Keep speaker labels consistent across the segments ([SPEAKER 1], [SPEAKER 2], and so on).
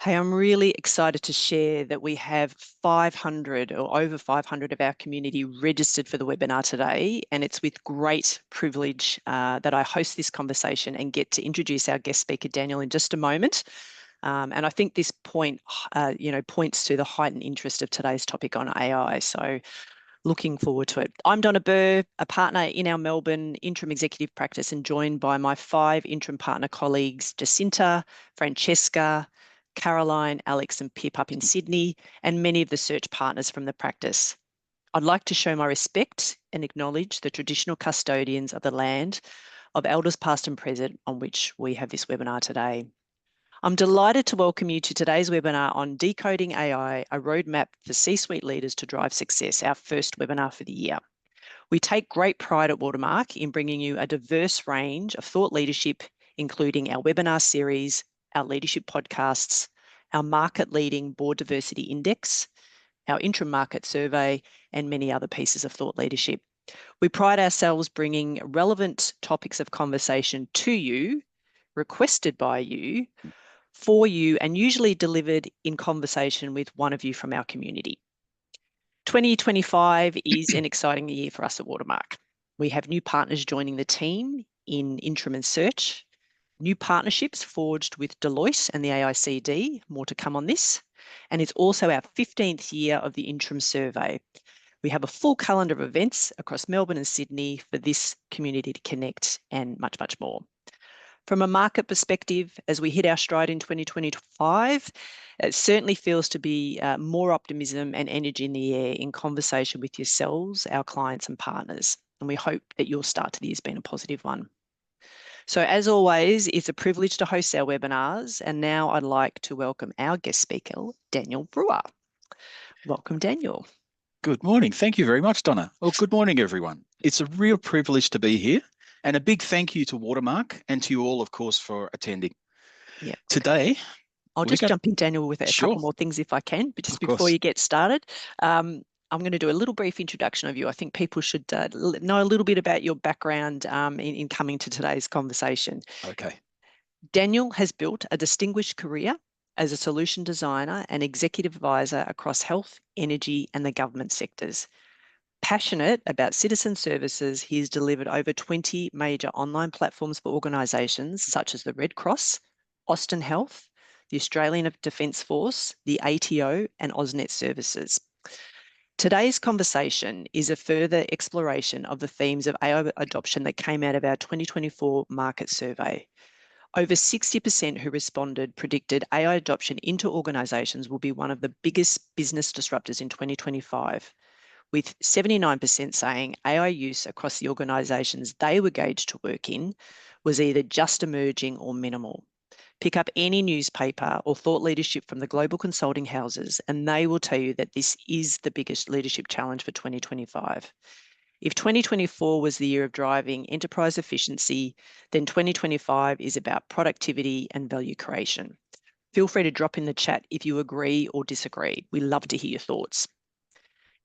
[SPEAKER 1] Hey, I'm really excited to share that we have 500 or over 500 of our community registered for the webinar today, and it's with great privilege that I host this conversation and get to introduce our guest speaker, Daniel, in just a moment. And I think this point, points to the heightened interest of today's topic on AI. So looking forward to it. I'm Donna Burr, a partner in our Melbourne interim executive practice, and joined by my 5 interim partner colleagues, Jacinta, Francesca, Caroline, Alex and Pip up in Sydney, and many of the search partners from the practice. I'd like to show my respect and acknowledge the traditional custodians of the land of elders past and present on which we have this webinar today. I'm delighted to welcome you to today's webinar on Decoding AI, a roadmap for C-suite leaders to drive success, our first webinar for the year. We take great pride at Watermark in bringing you a diverse range of thought leadership, including our webinar series, our leadership podcasts, our market-leading board diversity index, our interim market survey, and many other pieces of thought leadership. We pride ourselves bringing relevant topics of conversation to you, requested by you, for you, and usually delivered in conversation with one of you from our community. 2025 is an exciting year for us at Watermark. We have new partners joining the team in interim and search, new partnerships forged with Deloitte and the AICD, more to come on this, and it's also our 15th year of the interim survey. We have a full calendar of events across Melbourne and Sydney for this community to connect, and much, much more. From a market perspective, as we hit our stride in 2025, it certainly feels to be more optimism and energy in the air in conversation with yourselves, our clients and partners. And we hope that your start to the year has been a positive one. So as always, it's a privilege to host our webinars. And now I'd like to welcome our guest speaker, Daniel Brewer. Welcome, Daniel.
[SPEAKER 2] Good morning. Thank you very much, Donna. Well, good morning, everyone. It's a real privilege to be here. And a big thank you to Watermark and to you all, of course, for attending.
[SPEAKER 1] Yeah.
[SPEAKER 2] Today,
[SPEAKER 1] I'll just jump in, Daniel, with a couple more things if I can, but just before you get started. I'm going to do a little brief introduction of you. I think people should know a little bit about your background in coming to today's conversation.
[SPEAKER 2] Okay.
[SPEAKER 1] Daniel has built a distinguished career as a solution designer and executive advisor across health, energy, and the government sectors. Passionate about citizen services, he has delivered over 20 major online platforms for organisations such as the Red Cross, Austin Health, the Australian Defence Force, the ATO, and Ausnet Services. Today's conversation is a further exploration of the themes of AI adoption that came out of our 2024 market survey. Over 60% who responded predicted AI adoption into organisations will be one of the biggest business disruptors in 2025, with 79% saying AI use across the organisations they were gauged to work in was either just emerging or minimal. Pick up any newspaper or thought leadership from the global consulting houses, and they will tell you that this is the biggest leadership challenge for 2025. If 2024 was the year of driving enterprise efficiency, then 2025 is about productivity and value creation. Feel free to drop in the chat if you agree or disagree. We love to hear your thoughts.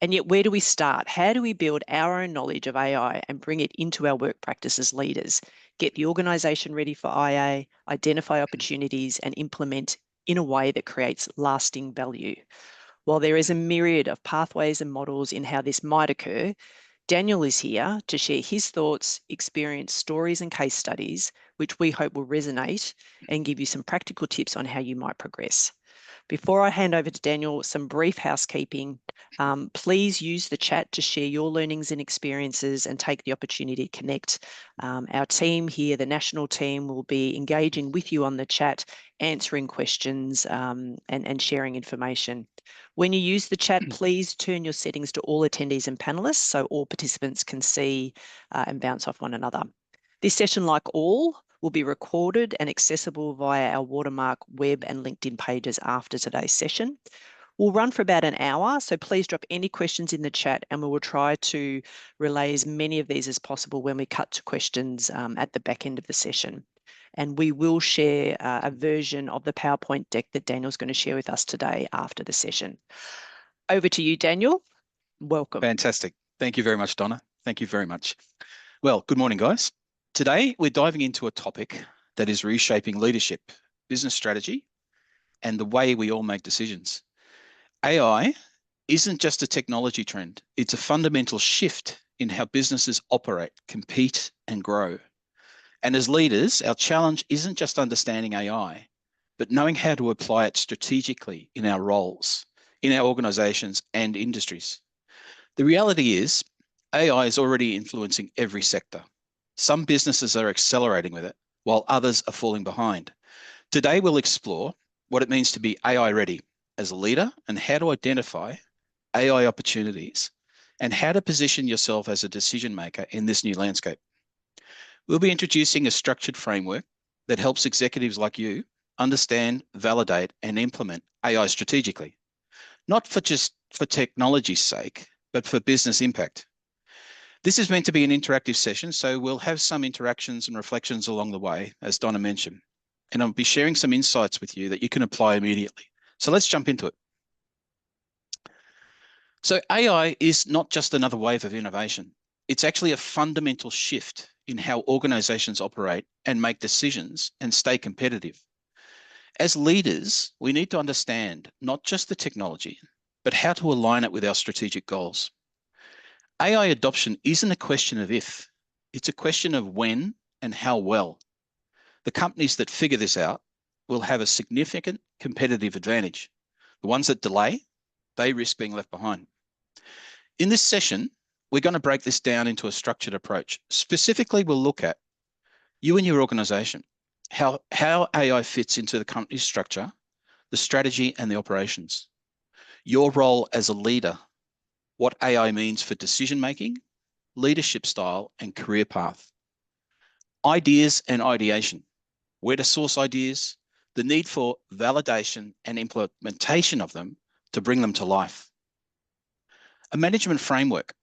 [SPEAKER 1] And yet, where do we start? How do we build our own knowledge of AI and bring it into our work practice as leaders? Get the organisation ready for AI, identify opportunities, and implement in a way that creates lasting value. While there is a myriad of pathways and models in how this might occur, Daniel is here to share his thoughts, experience, stories, and case studies, which we hope will resonate and give you some practical tips on how you might progress. Before I hand over to Daniel, some brief housekeeping. Please use the chat to share your learnings and experiences and take the opportunity to connect. Our team here, the national team, will be engaging with you on the chat, answering questions and sharing information. When you use the chat, please turn your settings to all attendees and panelists so all participants can see and bounce off one another. This session, like all, will be recorded and accessible via our Watermark web and LinkedIn pages after today's session. We'll run for about an hour, so please drop any questions in the chat and we will try to relay as many of these as possible when we cut to questions at the back end of the session. And we will share a version of the PowerPoint deck that Daniel's going to share with us today after the session. Over to you, Daniel. Welcome.
[SPEAKER 2] Fantastic. Thank you very much, Donna. Thank you very much. Well, good morning, guys. Today, we're diving into a topic that is reshaping leadership, business strategy, and the way we all make decisions. AI isn't just a technology trend. It's a fundamental shift in how businesses operate, compete, and grow. And as leaders, our challenge isn't just understanding AI, but knowing how to apply it strategically in our roles, in our organizations and industries. The reality is, AI is already influencing every sector. Some businesses are accelerating with it, while others are falling behind. Today, we'll explore what it means to be AI ready as a leader and how to identify AI opportunities and how to position yourself as a decision maker in this new landscape. We'll be introducing a structured framework that helps executives like you understand, validate, and implement AI strategically, not just for technology's sake, but for business impact. This is meant to be an interactive session, so we'll have some interactions and reflections along the way, as Donna mentioned, and I'll be sharing some insights with you that you can apply immediately. So let's jump into it. So AI is not just another wave of innovation. It's actually a fundamental shift in how organizations operate and make decisions and stay competitive. As leaders, we need to understand not just the technology, but how to align it with our strategic goals. AI adoption isn't a question of if, it's a question of when and how well. The companies that figure this out will have a significant competitive advantage. The ones that delay, they risk being left behind. In this session, we're going to break this down into a structured approach. Specifically, we'll look at you and your organization, how AI fits into the company's structure, the strategy and the operations, your role as a leader, what AI means for decision-making, leadership style and career path, ideas and ideation, where to source ideas, the need for validation and implementation of them to bring them to life. A management framework,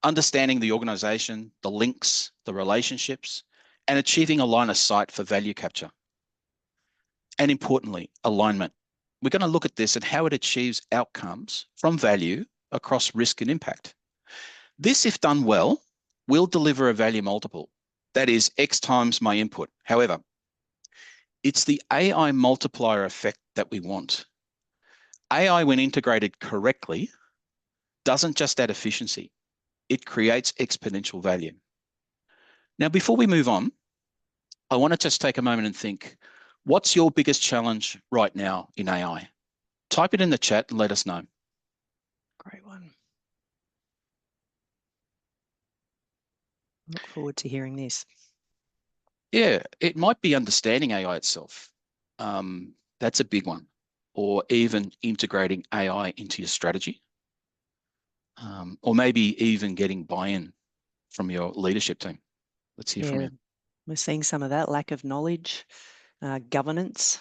[SPEAKER 2] understanding the organization, the links, the relationships, and achieving a line of sight for value capture. And importantly, alignment. We're going to look at this and how it achieves outcomes from value across risk and impact. This, if done well, will deliver a value multiple. That is X times my input. However, it's the AI multiplier effect that we want. AI, when integrated correctly, doesn't just add efficiency, it creates exponential value. Now, before we move on, I want to just take a moment and think, what's your biggest challenge right now in AI? Type it in the chat and let us know.
[SPEAKER 1] Great one. Look forward to hearing this.
[SPEAKER 2] Yeah, it might be understanding AI itself. That's a big one. Or even integrating AI into your strategy. Or maybe even getting buy-in from your leadership team. Let's hear from you.
[SPEAKER 1] We're seeing some of that lack of knowledge, governance.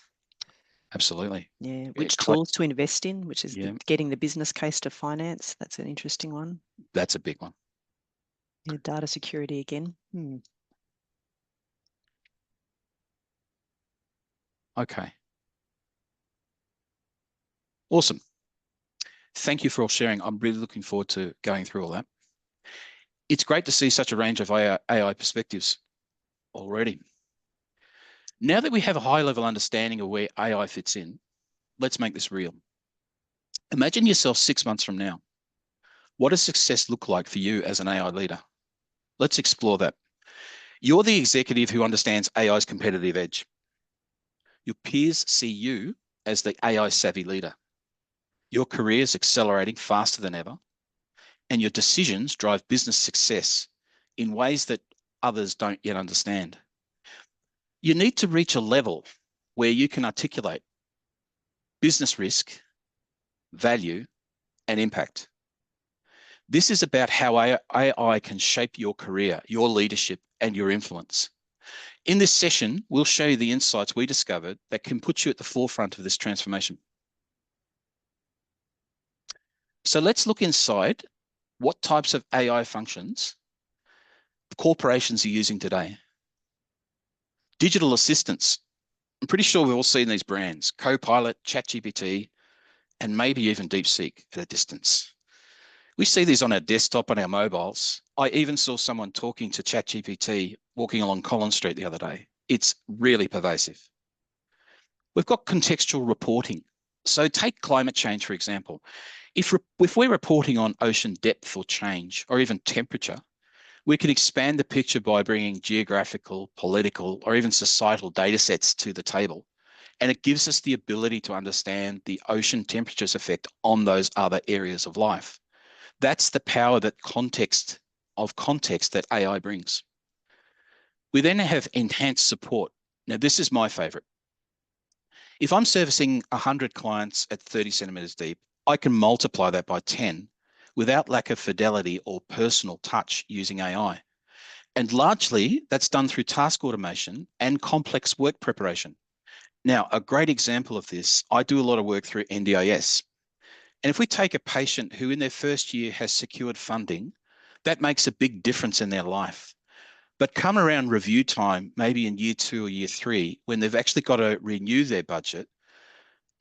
[SPEAKER 2] Absolutely.
[SPEAKER 1] Yeah, which tools to invest in, which is getting the business case to finance. That's an interesting one.
[SPEAKER 2] That's a big one.
[SPEAKER 1] Yeah, data security again.
[SPEAKER 2] Okay. Awesome. Thank you for all sharing. I'm really looking forward to going through all that. It's great to see such a range of AI perspectives already. Now that we have a high-level understanding of where AI fits in, let's make this real. Imagine yourself 6 months from now. What does success look like for you as an AI leader? Let's explore that. You're the executive who understands AI's competitive edge. Your peers see you as the AI-savvy leader. Your career is accelerating faster than ever, and your decisions drive business success in ways that others don't yet understand. You need to reach a level where you can articulate business risk, value, and impact. This is about how AI can shape your career, your leadership, and your influence. In this session, we'll show you the insights we discovered that can put you at the forefront of this transformation. So let's look inside what types of AI functions corporations are using today. Digital assistants. I'm pretty sure we've all seen these brands, Copilot, ChatGPT, and maybe even DeepSeek at a distance. We see these on our desktop, on our mobiles. I even saw someone talking to ChatGPT walking along Collins Street the other day. It's really pervasive. We've got contextual reporting. So take climate change, for example. If we're reporting on ocean depth or change, or even temperature, we can expand the picture by bringing geographical, political, or even societal data sets to the table. And it gives us the ability to understand the ocean temperature's effect on those other areas of life. That's the power that context that AI brings. We then have enhanced support. Now, this is my favorite. If I'm servicing 100 clients at 30 centimeters deep, I can multiply that by 10 without lack of fidelity or personal touch using AI. And largely that's done through task automation and complex work preparation. Now, a great example of this, I do a lot of work through NDIS. And if we take a patient who in their first year has secured funding, that makes a big difference in their life. But come around review time, maybe in year 2 or year 3, when they've actually got to renew their budget,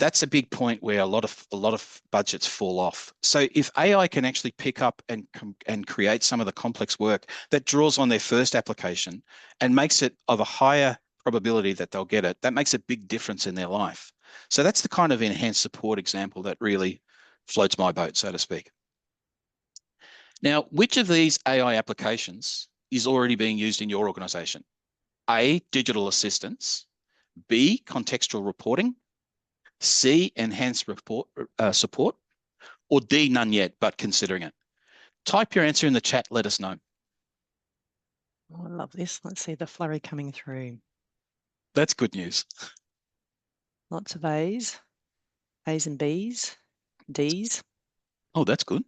[SPEAKER 2] that's a big point where a lot of budgets fall off. So if AI can actually pick up and create some of the complex work that draws on their first application and makes it of a higher probability that they'll get it, that makes a big difference in their life. So that's the kind of enhanced support example that really floats my boat, so to speak. Now, which of these AI applications is already being used in your organization? A, digital assistance, B, contextual reporting, C, enhanced support, or D, none yet, but considering it. Type your answer in the chat, let us know.
[SPEAKER 1] Oh, I love this. Let's see the flurry coming through.
[SPEAKER 2] That's good news.
[SPEAKER 1] Lots of A's and B's, D's.
[SPEAKER 2] Oh, that's good.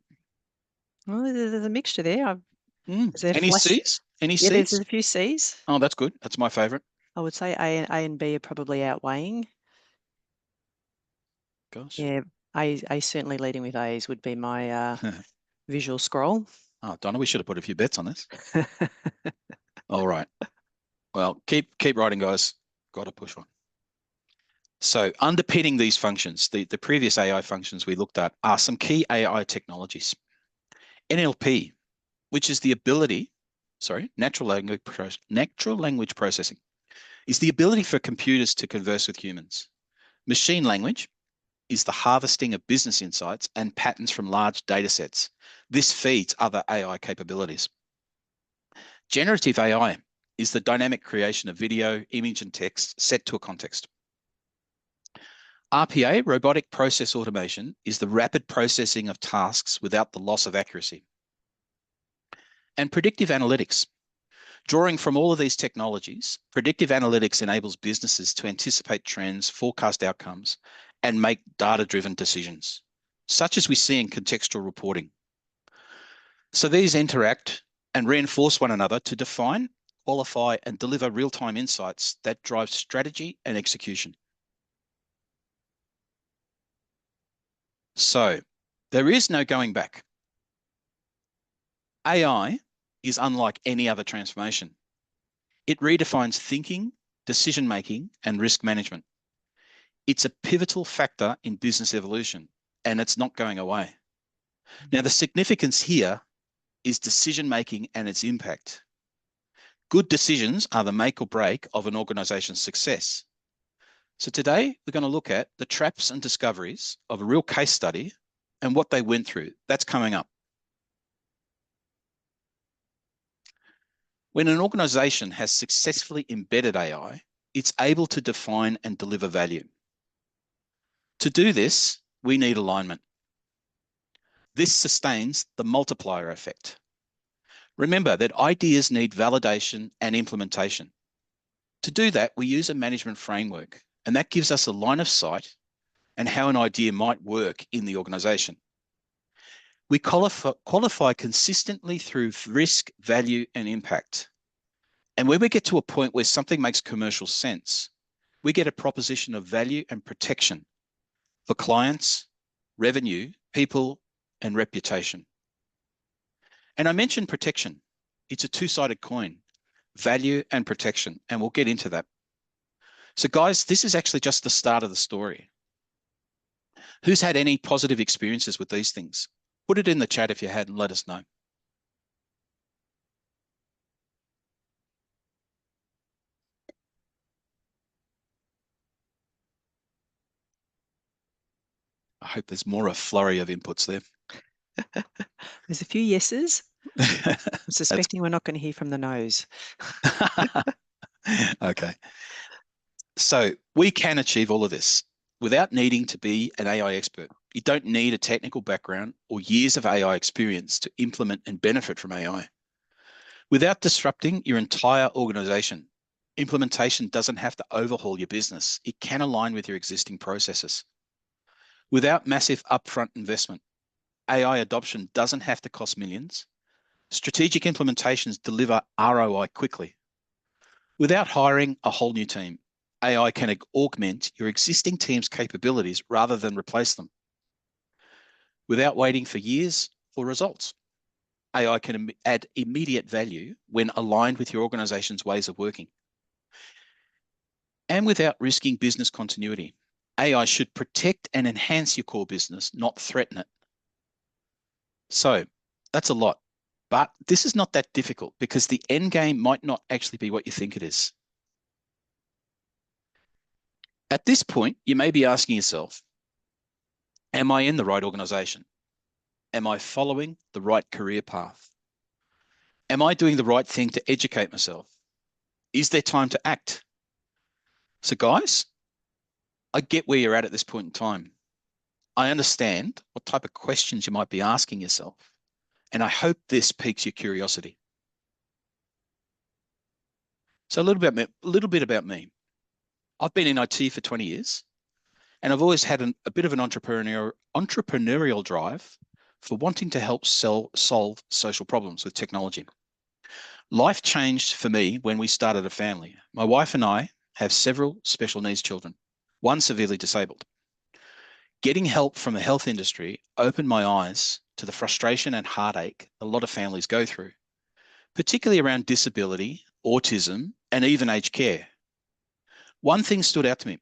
[SPEAKER 1] Well, there's a mixture there. Is there
[SPEAKER 2] Any C's? Any
[SPEAKER 1] Yeah, there's
[SPEAKER 2] C's?
[SPEAKER 1] a few C's.
[SPEAKER 2] Oh, that's good. That's my favorite.
[SPEAKER 1] I would say A and B are probably outweighing.
[SPEAKER 2] Gosh.
[SPEAKER 1] Yeah, A certainly leading with A's would be my visual scroll.
[SPEAKER 2] Oh, Donna, we should have put a few bets on this. All right. Well, keep writing, guys. Got to push on. So underpinning these functions, the previous AI functions we looked at, are some key AI technologies. NLP, which is the ability, natural language processing, is the ability for computers to converse with humans. Machine language is the harvesting of business insights and patterns from large data sets. This feeds other AI capabilities. Generative AI is the dynamic creation of video, image, and text set to a context. RPA, robotic process automation, is the rapid processing of tasks without the loss of accuracy. And predictive analytics. Drawing from all of these technologies, predictive analytics enables businesses to anticipate trends, forecast outcomes, and make data-driven decisions, such as we see in contextual reporting. So these interact and reinforce one another to define, qualify, and deliver real-time insights that drive strategy and execution. So there is no going back. AI is unlike any other transformation. It redefines thinking, decision-making, and risk management. It's a pivotal factor in business evolution, and it's not going away. Now, the significance here is decision-making and its impact. Good decisions are the make or break of an organization's success. So today, we're going to look at the traps and discoveries of a real case study and what they went through. That's coming up. When an organization has successfully embedded AI, it's able to define and deliver value. To do this, we need alignment. This sustains the multiplier effect. Remember that ideas need validation and implementation. To do that, we use a management framework, and that gives us a line of sight and how an idea might work in the organization. We qualify consistently through risk, value, and impact. And when we get to a point where something makes commercial sense, we get a proposition of value and protection for clients, revenue, people, and reputation. And I mentioned protection. It's a two-sided coin, value and protection, and we'll get into that. So guys, this is actually just the start of the story. Who's had any positive experiences with these things? Put it in the chat if you had and let us know. hope there's more a flurry of inputs there.
[SPEAKER 1] There's a few yeses. I'm
[SPEAKER 2] That's
[SPEAKER 1] suspecting we're not going to hear from the no's.
[SPEAKER 2] okay. So we can achieve all of this without needing to be an AI expert. You don't need a technical background or years of AI experience to implement and benefit from AI. Without disrupting your entire organization, implementation doesn't have to overhaul your business. It can align with your existing processes. Without massive upfront investment, AI adoption doesn't have to cost millions. Strategic implementations deliver ROI quickly. Without hiring a whole new team, AI can augment your existing team's capabilities rather than replace them. Without waiting for years for results, AI can add immediate value when aligned with your organization's ways of working. And without risking business continuity, AI should protect and enhance your core business, not threaten it. So that's a lot, but this is not that difficult because the end game might not actually be what you think it is. At this point, you may be asking yourself, am I in the right organization? Am I following the right career path? Am I doing the right thing to educate myself? Is there time to act? So guys, I get where you're at this point in time. I understand what type of questions you might be asking yourself, and I hope this piques your curiosity. So a little bit about me. I've been in IT for 20 years, and I've always had a bit of an entrepreneurial drive for wanting to help solve social problems with technology. Life changed for me when we started a family. My wife and I have several special needs children, one severely disabled. Getting help from the health industry opened my eyes to the frustration and heartache a lot of families go through, particularly around disability, autism, and even aged care. One thing stood out to me.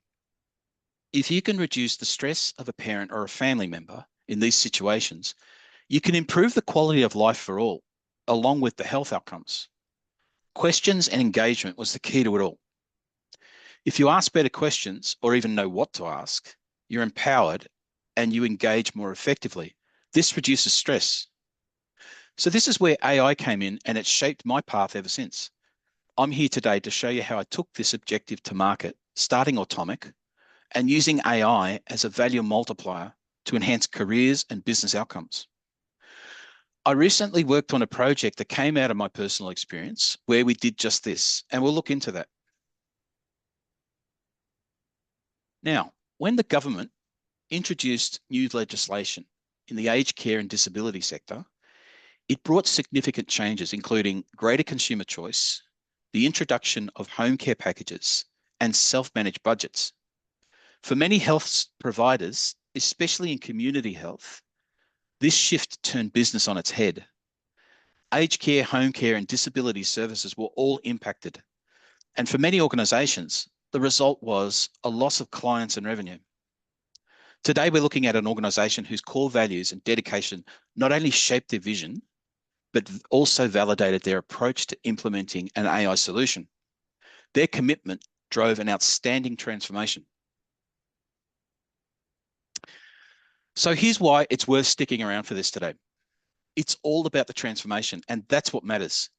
[SPEAKER 2] If you can reduce the stress of a parent or a family member in these situations, you can improve the quality of life for all, along with the health outcomes. Questions and engagement was the key to it all. If you ask better questions or even know what to ask, you're empowered and you engage more effectively. This reduces stress. So this is where AI came in, and it's shaped my path ever since. I'm here today to show you how I took this objective to market, starting Automic, and using AI as a value multiplier to enhance careers and business outcomes. I recently worked on a project that came out of my personal experience where we did just this, and we'll look into that. Now, when the government introduced new legislation in the aged care and disability sector, it brought significant changes, including greater consumer choice, the introduction of home care packages, and self-managed budgets. For many health providers, especially in community health, this shift turned business on its head. Aged care, home care, and disability services were all impacted. And for many organisations, the result was a loss of clients and revenue. Today, we're looking at an organisation whose core values and dedication not only shaped their vision, but also validated their approach to implementing an AI solution. Their commitment drove an outstanding transformation. So here's why it's worth sticking around for this today. It's all about the transformation, and that's what matters.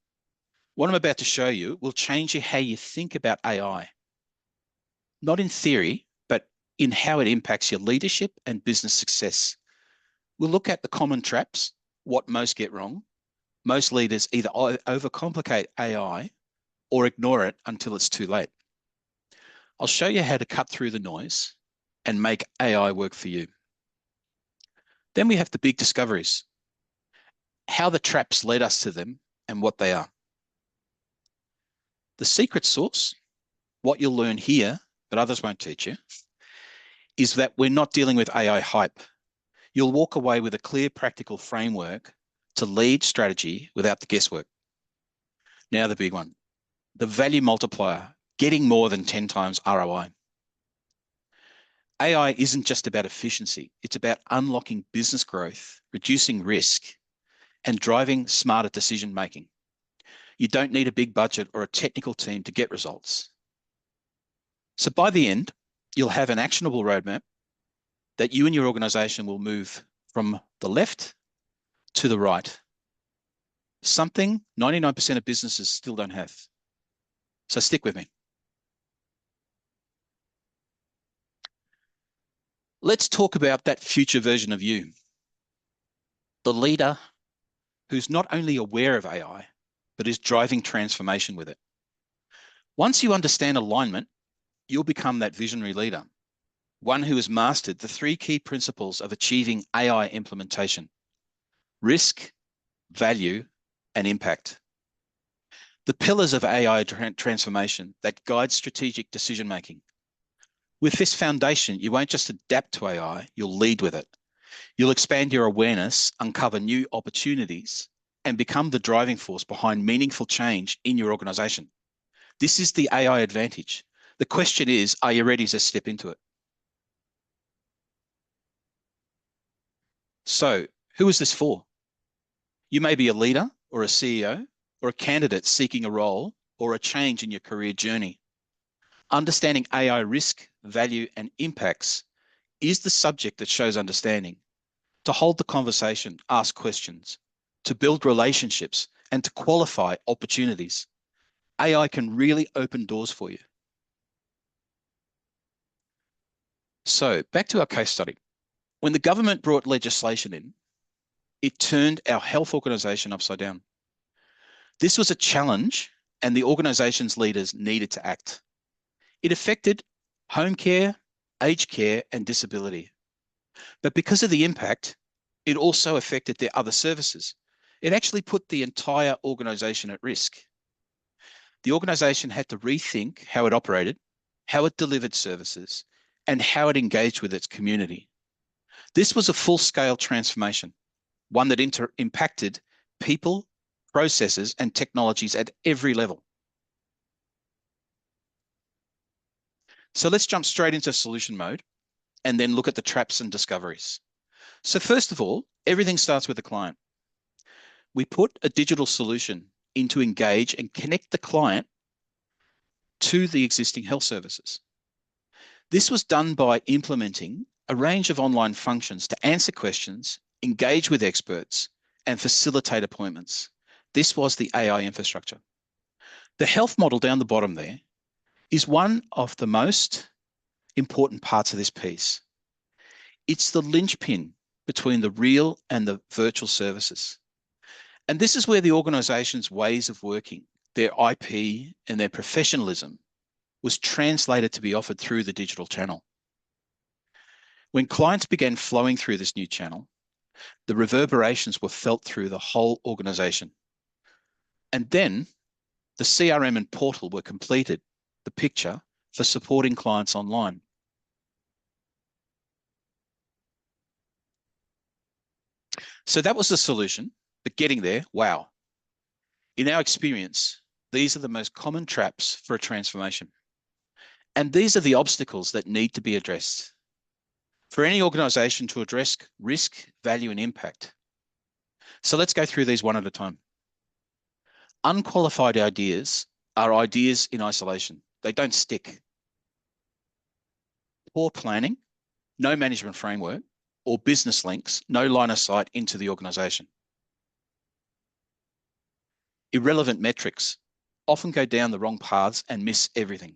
[SPEAKER 2] What I'm about to show you will change how you think about AI. Not in theory, but in how it impacts your leadership and business success. We'll look at the common traps, what most get wrong. Most leaders either overcomplicate AI or ignore it until it's too late. I'll show you how to cut through the noise and make AI work for you. Then we have the big discoveries, how the traps led us to them and what they are. The secret sauce, what you'll learn here, but others won't teach you, is that we're not dealing with AI hype. You'll walk away with a clear, practical framework to lead strategy without the guesswork. Now the big one, the value multiplier, getting more than 10 times ROI. AI isn't just about efficiency. It's about unlocking business growth, reducing risk, and driving smarter decision-making. You don't need a big budget or a technical team to get results. So by the end, you'll have an actionable roadmap, that you and your organization will move from the left to the right. Something 99% of businesses still don't have. So stick with me. Let's talk about that future version of you. The leader who's not only aware of AI, but is driving transformation with it. Once you understand alignment, you'll become that visionary leader, one who has mastered the 3 key principles of achieving AI implementation: risk, value, and impact. The pillars of AI transformation that guide strategic decision-making. With this foundation, you won't just adapt to AI, you'll lead with it. You'll expand your awareness, uncover new opportunities, and become the driving force behind meaningful change in your organization. This is the AI advantage. The question is, are you ready to step into it? So, who is this for? You may be a leader or a CEO or a candidate seeking a role or a change in your career journey. Understanding AI risk, value, and impacts is the subject that shows understanding. To hold the conversation, ask questions, to build relationships, and to qualify opportunities. AI can really open doors for you. So back to our case study. When the government brought legislation in, it turned our health organisation upside down. This was a challenge, and the organisation's leaders needed to act. It affected home care, aged care, and disability. But because of the impact, it also affected their other services. It actually put the entire organisation at risk. The organisation had to rethink how it operated, how it delivered services, and how it engaged with its community. This was a full-scale transformation, one that impacted people, processes, and technologies at every level. So let's jump straight into solution mode and then look at the traps and discoveries. So first of all, everything starts with the client. We put a digital solution in to engage and connect the client to the existing health services. This was done by implementing a range of online functions to answer questions, engage with experts, and facilitate appointments. This was the AI infrastructure. The health model down the bottom there is one of the most important parts of this piece. It's the linchpin between the real and the virtual services. And this is where the organization's ways of working, their IP and their professionalism was translated to be offered through the digital channel. When clients began flowing through this new channel, the reverberations were felt through the whole organization. And then the CRM and portal were completed, the picture for supporting clients online. So that was the solution, but getting there, wow. In our experience, these are the most common traps for a transformation. And these are the obstacles that need to be addressed. For any organization to address risk, value, and impact. So let's go through these one at a time. Unqualified ideas are ideas in isolation. They don't stick. Poor planning, no management framework, or business links, no line of sight into the organization. Irrelevant metrics often go down the wrong paths and miss everything.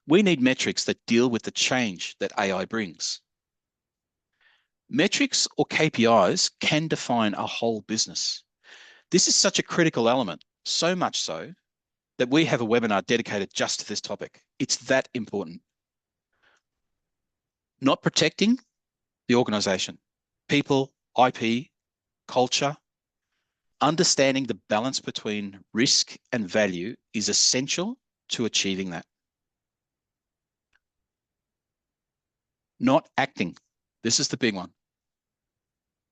[SPEAKER 2] We need metrics that deal with the change that AI brings. Metrics or KPIs can define a whole business. This is such a critical element, so much so that we have a webinar dedicated just to this topic. It's that important. Not protecting the organization, people, IP, culture. Understanding the balance between risk and value is essential to achieving that. Not acting. This is the big one.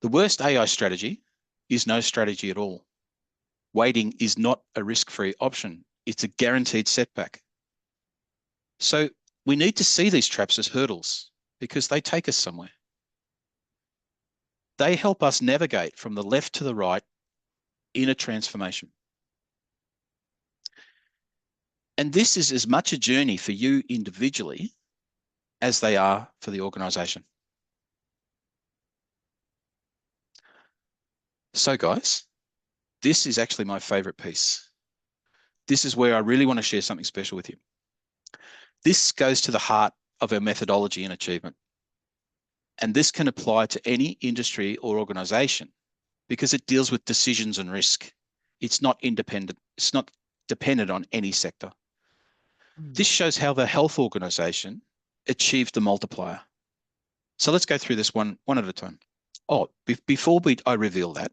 [SPEAKER 2] The worst AI strategy is no strategy at all. Waiting is not a risk-free option. It's a guaranteed setback. So we need to see these traps as hurdles because they take us somewhere. They help us navigate from the left to the right in a transformation. And this is as much a journey for you individually as they are for the organization. So guys, this is actually my favorite piece. This is where I really want to share something special with you. This goes to the heart of our methodology and achievement. And this can apply to any industry or organization because it deals with decisions and risk. It's not independent. It's not dependent on any sector. This shows how the health organization achieved the multiplier. So let's go through this one at a time. Oh, before I reveal that,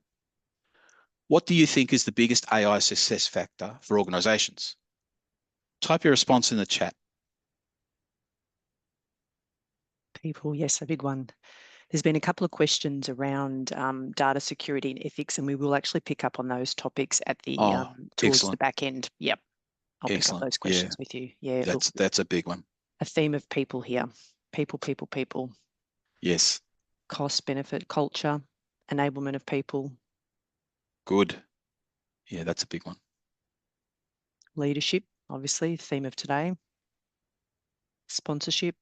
[SPEAKER 2] what do you think is the biggest AI success factor for organizations? Type your response in the chat.
[SPEAKER 1] People, yes, a big one. There's been a couple of questions around data security and ethics, and we will actually pick up on those topics at the towards the
[SPEAKER 2] Excellent.
[SPEAKER 1] back end. Yep, I'll pick up those questions with you. Yeah,
[SPEAKER 2] that's a big one.
[SPEAKER 1] A theme of people here. People.
[SPEAKER 2] Yes.
[SPEAKER 1] Cost, benefit, culture, enablement of people.
[SPEAKER 2] Good. Yeah, that's a big one.
[SPEAKER 1] Leadership, obviously, theme of today. Sponsorship,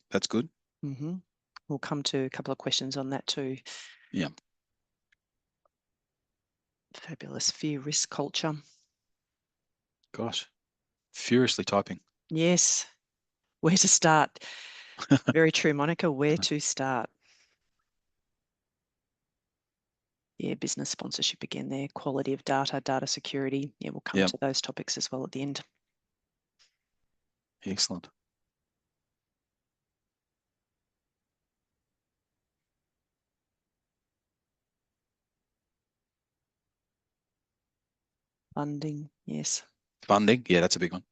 [SPEAKER 2] that's good.
[SPEAKER 1] We'll come to a couple of questions on that too.
[SPEAKER 2] Yeah.
[SPEAKER 1] Fabulous. Fear, risk, culture.
[SPEAKER 2] Gosh, furiously typing.
[SPEAKER 1] Yes. Where to start? Very true, Monica. Where to start? Yeah, business sponsorship again there. Quality of data, data security. Yeah, we'll come to those topics as well at the end.
[SPEAKER 2] Excellent.
[SPEAKER 1] Funding, yes.
[SPEAKER 2] Funding, yeah, that's a big one.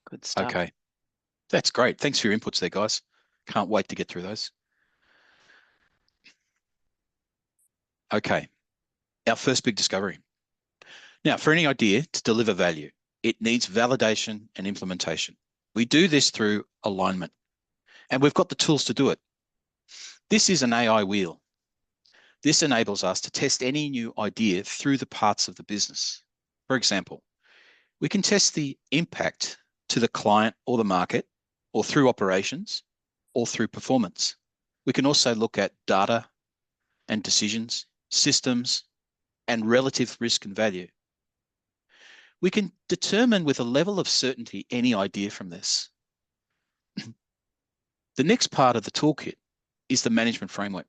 [SPEAKER 1] Good stuff.
[SPEAKER 2] Okay, that's great. Thanks for your inputs there, guys. Can't wait to get through those. Okay, our first big discovery. Now, for any idea to deliver value, it needs validation and implementation. We do this through alignment, and we've got the tools to do it. This is an AI wheel. This enables us to test any new idea through the parts of the business. For example, we can test the impact to the client or the market, or through operations, or through performance. We can also look at data and decisions, systems, and relative risk and value. We can determine with a level of certainty any idea from this. The next part of the toolkit is the management framework.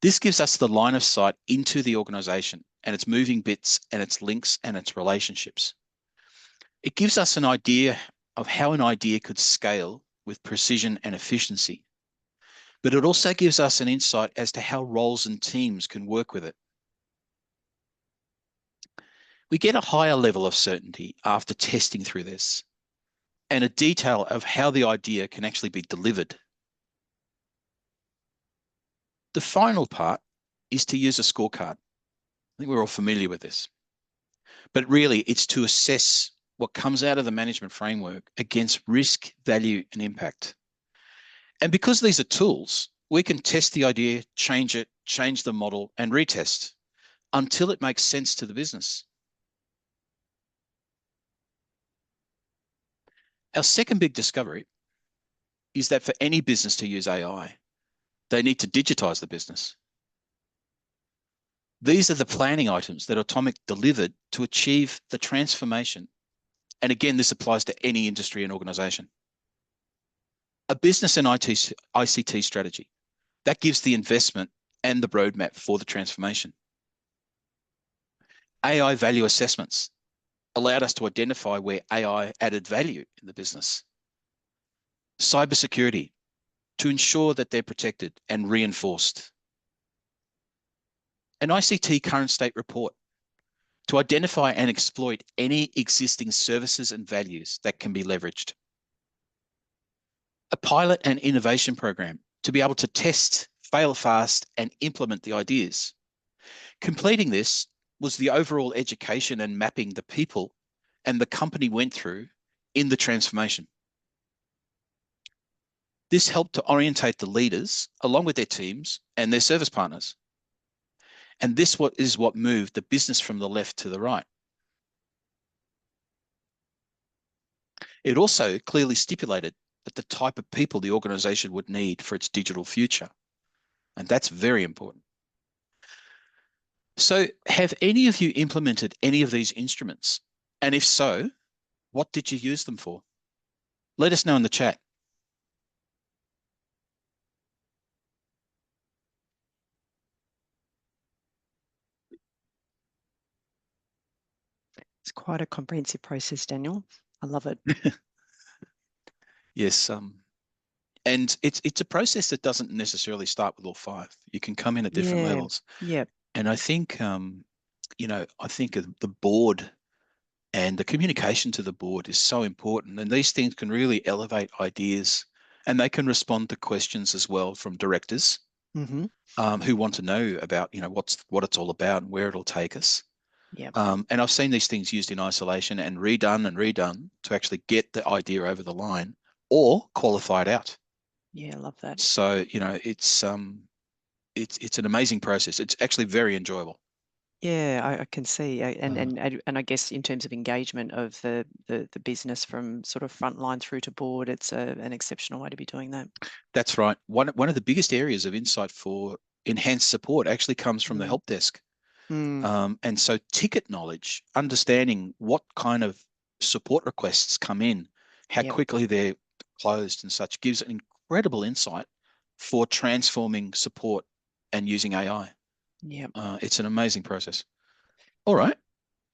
[SPEAKER 2] This gives us the line of sight into the organization and its moving bits and its links and its relationships. It gives us an idea of how an idea could scale with precision and efficiency, but it also gives us an insight as to how roles and teams can work with it. We get a higher level of certainty after testing through this and a detail of how the idea can actually be delivered. The final part is to use a scorecard. I think we're all familiar with this, but really it's to assess what comes out of the management framework against risk, value, and impact. And because these are tools, we can test the idea, change it, change the model, and retest until it makes sense to the business. Our second big discovery is that for any business to use AI, they need to digitize the business. These are the planning items that Atomic delivered to achieve the transformation. And again, this applies to any industry and organization. A business and ICT strategy that gives the investment and the roadmap for the transformation. AI value assessments allowed us to identify where AI added value in the business. Cybersecurity to ensure that they're protected and reinforced. An ICT current state report to identify and exploit any existing services and values that can be leveraged. A pilot and innovation program to be able to test, fail fast, and implement the ideas. Completing this was the overall education and mapping the people and the company went through in the transformation. This helped to orientate the leaders along with their teams and their service partners. And this is what moved the business from the left to the right. It also clearly stipulated that the type of people the organization would need for its digital future. And that's very important. So have any of you implemented any of these instruments? And if so, what did you use them for? Let us know in the chat.
[SPEAKER 1] It's quite a comprehensive process, Daniel. I love it.
[SPEAKER 2] Yes, and it's a process that doesn't necessarily start with all five. You can come in at different
[SPEAKER 1] Yeah.
[SPEAKER 2] levels.
[SPEAKER 1] Yeah.
[SPEAKER 2] And I think, I think the board and the communication to the board is so important. And these things can really elevate ideas, and they can respond to questions as well from directors
[SPEAKER 1] Mm-hmm.
[SPEAKER 2] who want to know about, what it's all about and where it'll take us.
[SPEAKER 1] Yeah.
[SPEAKER 2] And I've seen these things used in isolation and redone to actually get the idea over the line or qualify it out.
[SPEAKER 1] Yeah, I love that.
[SPEAKER 2] So, it's an amazing process. It's actually very enjoyable.
[SPEAKER 1] Yeah, I can see, and
[SPEAKER 2] Uh,
[SPEAKER 1] and I guess in terms of engagement of the business from sort of frontline through to board, it's an exceptional way to be doing that.
[SPEAKER 2] that's right. One of the biggest areas of insight for enhanced support actually comes from the
[SPEAKER 1] Mm.
[SPEAKER 2] help desk.
[SPEAKER 1] Mm.
[SPEAKER 2] And so ticket knowledge, understanding what kind of support requests come in, how
[SPEAKER 1] Yep.
[SPEAKER 2] quickly they're closed and such, gives an incredible insight for transforming support and using AI.
[SPEAKER 1] Yep.
[SPEAKER 2] It's an amazing process. All right.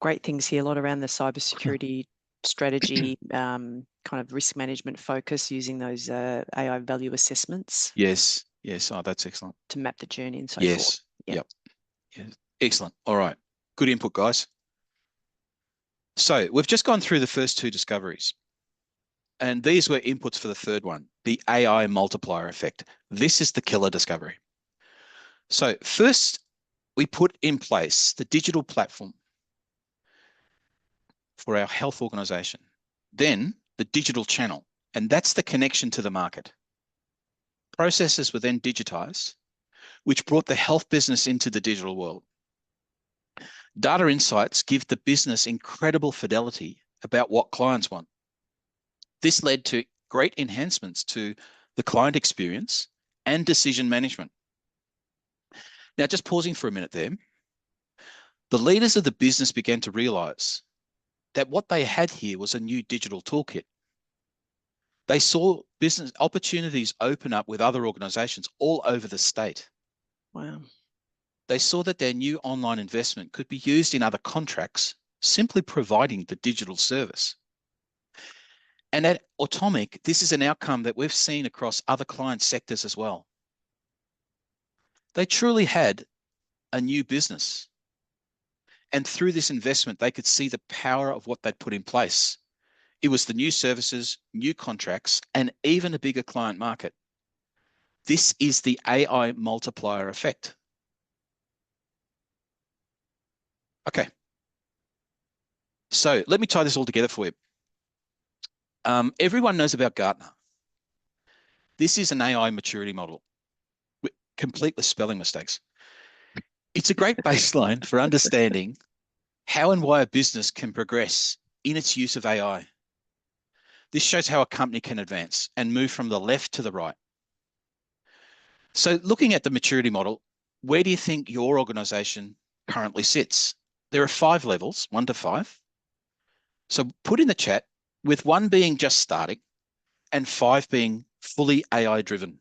[SPEAKER 1] Great things here. A lot around the cybersecurity strategy, kind of risk management focus using those AI value assessments
[SPEAKER 2] Yes. Yes. Oh, that's excellent.
[SPEAKER 1] to map the journey and so forth.
[SPEAKER 2] Yes.
[SPEAKER 1] Yep.
[SPEAKER 2] Yep. Yes. Excellent. All right. Good input, guys. So we've just gone through the first two discoveries, and these were inputs for the third one, the AI multiplier effect. This is the killer discovery. So first, we put in place the digital platform for our health organization, then the digital channel, and that's the connection to the market. Processes were then digitized, which brought the health business into the digital world. Data insights give the business incredible fidelity about what clients want. This led to great enhancements to the client experience and decision management. Now, just pausing for a minute there, the leaders of the business began to realize that what they had here was a new digital toolkit. They saw business opportunities open up with other organizations all over the state.
[SPEAKER 1] Wow.
[SPEAKER 2] They saw that their new online investment could be used in other contracts, simply providing the digital service. And at Automic, this is an outcome that we've seen across other client sectors as well. They truly had a new business. And through this investment, they could see the power of what they'd put in place. It was the new services, new contracts, and even a bigger client market. This is the AI multiplier effect. Okay. So let me tie this all together for you. Everyone knows about Gartner. This is an AI maturity model, complete with spelling mistakes. It's a great baseline for understanding how and why a business can progress in its use of AI. This shows how a company can advance and move from the left to the right. So looking at the maturity model, where do you think your organization currently sits? There are 5 levels, 1 to 5. So put in the chat, with 1 being just starting and 5 being fully AI driven.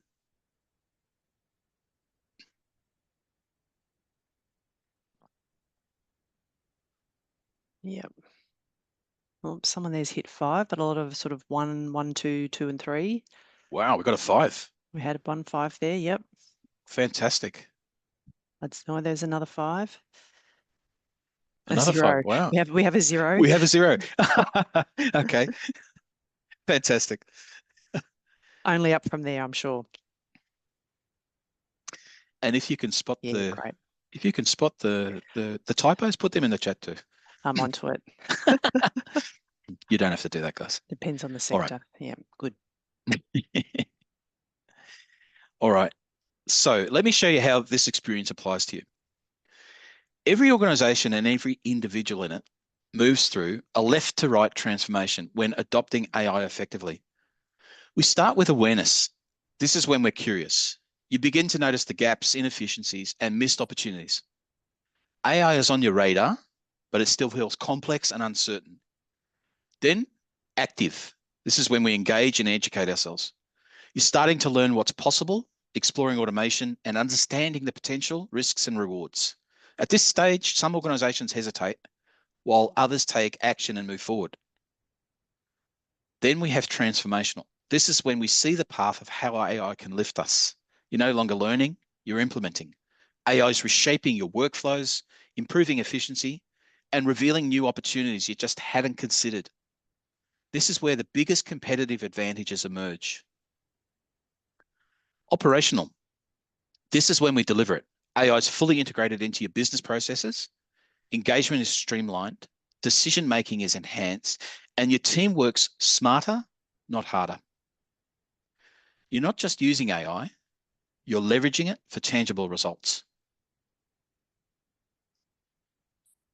[SPEAKER 1] Yep. Well, some of these hit 5, but a lot of sort of 1, 1, 2, 2, and 3.
[SPEAKER 2] Wow, we've got a 5.
[SPEAKER 1] We had 1, 5 there. Yep.
[SPEAKER 2] Fantastic.
[SPEAKER 1] Let's know there's another 5. A
[SPEAKER 2] Another 5.
[SPEAKER 1] 0.
[SPEAKER 2] Wow.
[SPEAKER 1] We have a 0.
[SPEAKER 2] We have a 0. Okay. Fantastic.
[SPEAKER 1] Only up from there, I'm sure.
[SPEAKER 2] And if you can spot
[SPEAKER 1] Yeah, great.
[SPEAKER 2] the typos, put them in the chat too.
[SPEAKER 1] I'm onto it.
[SPEAKER 2] You don't have to do that, guys.
[SPEAKER 1] Depends on the
[SPEAKER 2] All right.
[SPEAKER 1] sector. Yeah, good.
[SPEAKER 2] All right. So let me show you how this experience applies to you. Every organization and every individual in it moves through a left to right transformation when adopting AI effectively. We start with awareness. This is when we're curious. You begin to notice the gaps, inefficiencies, and missed opportunities. AI is on your radar, but it still feels complex and uncertain. Then, active. This is when we engage and educate ourselves. You're starting to learn what's possible, exploring automation, and understanding the potential, risks, and rewards. At this stage, some organizations hesitate, while others take action and move forward. Then we have transformational. This is when we see the path of how AI can lift us. You're no longer learning, you're implementing. AI is reshaping your workflows, improving efficiency, and revealing new opportunities you just haven't considered. This is where the biggest competitive advantages emerge. Operational. This is when we deliver it. AI is fully integrated into your business processes. Engagement is streamlined. Decision-making is enhanced. And your team works smarter, not harder. You're not just using AI, you're leveraging it for tangible results.